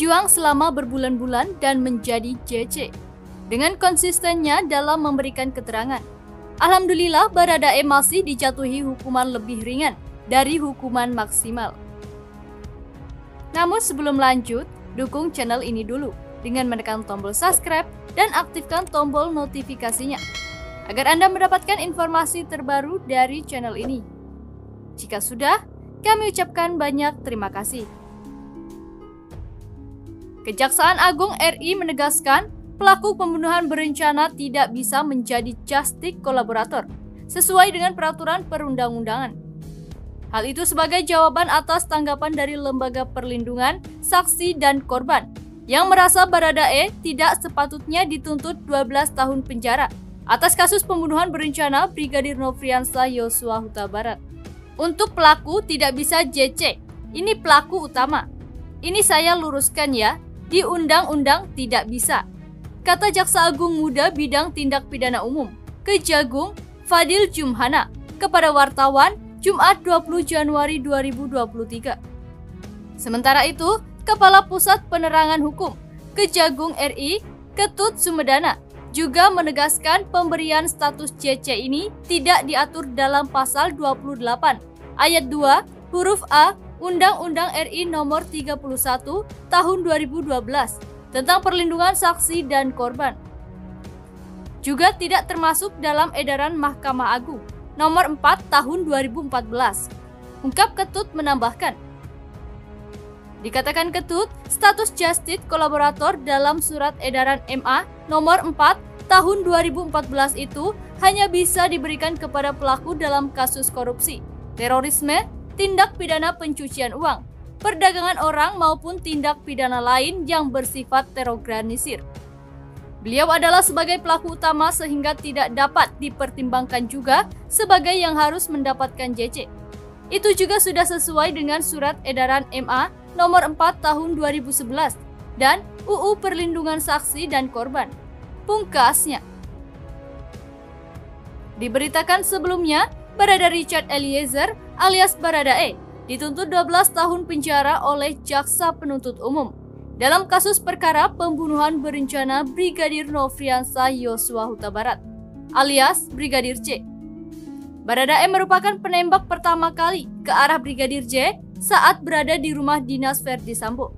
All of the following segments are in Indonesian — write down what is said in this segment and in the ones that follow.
berjuang selama berbulan-bulan dan menjadi JC. Dengan konsistennya dalam memberikan keterangan, alhamdulillah Baradae masih dijatuhi hukuman lebih ringan dari hukuman maksimal. Namun sebelum lanjut, dukung channel ini dulu dengan menekan tombol subscribe dan aktifkan tombol notifikasinya agar Anda mendapatkan informasi terbaru dari channel ini. Jika sudah, kami ucapkan banyak terima kasih. Kejaksaan Agung RI menegaskan pelaku pembunuhan berencana tidak bisa menjadi justice kolaborator sesuai dengan peraturan perundang-undangan. Hal itu sebagai jawaban atas tanggapan dari Lembaga Perlindungan Saksi dan Korban yang merasa Baradae tidak sepatutnya dituntut 12 tahun penjara atas kasus pembunuhan berencana Brigadir Nofriansah Yosua Huta Barat. Untuk pelaku tidak bisa JC, ini pelaku utama. Ini saya luruskan ya, di undang-undang tidak bisa, kata Jaksa Agung Muda Bidang Tindak Pidana Umum, Kejagung Fadil Jumhana, kepada wartawan Jumat 20 Januari 2023. Sementara itu, Kepala Pusat Penerangan Hukum, Kejagung RI, Ketut Sumedana, juga menegaskan pemberian status JC ini tidak diatur dalam pasal 28 ayat 2 huruf A Undang-Undang RI Nomor 31 Tahun 2012 tentang perlindungan saksi dan korban. Juga tidak termasuk dalam edaran Mahkamah Agung Nomor 4 Tahun 2014. Ungkap Ketut menambahkan, dikatakan Ketut, status justice kolaborator dalam surat edaran MA Nomor 4 Tahun 2014 itu hanya bisa diberikan kepada pelaku dalam kasus korupsi, terorisme, tindak pidana pencucian uang, perdagangan orang maupun tindak pidana lain yang bersifat terorganisir. Beliau adalah sebagai pelaku utama sehingga tidak dapat dipertimbangkan juga sebagai yang harus mendapatkan JC. Itu juga sudah sesuai dengan surat edaran MA Nomor 4 Tahun 2011 dan UU Perlindungan Saksi dan Korban. Pungkasnya. Diberitakan sebelumnya, Barada Richard Eliezer alias Baradae dituntut 12 tahun penjara oleh Jaksa Penuntut Umum dalam kasus perkara pembunuhan berencana Brigadir Nofriansah Yosua Huta Barat alias Brigadir J. Baradae merupakan penembak pertama kali ke arah Brigadir J saat berada di rumah dinas Verdi Sambo.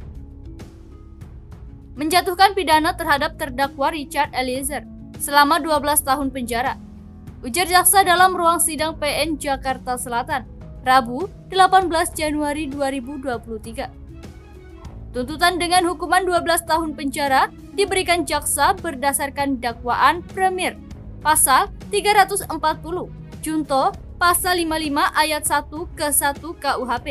Menjatuhkan pidana terhadap terdakwa Richard Eliezer selama 12 tahun penjara, ujar jaksa dalam ruang sidang PN Jakarta Selatan, Rabu 18 Januari 2023. Tuntutan dengan hukuman 12 tahun penjara diberikan jaksa berdasarkan dakwaan Premier Pasal 340, Junto Pasal 55 ayat 1 ke 1 KUHP.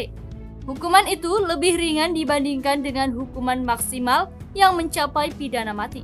Hukuman itu lebih ringan dibandingkan dengan hukuman maksimal yang mencapai pidana mati.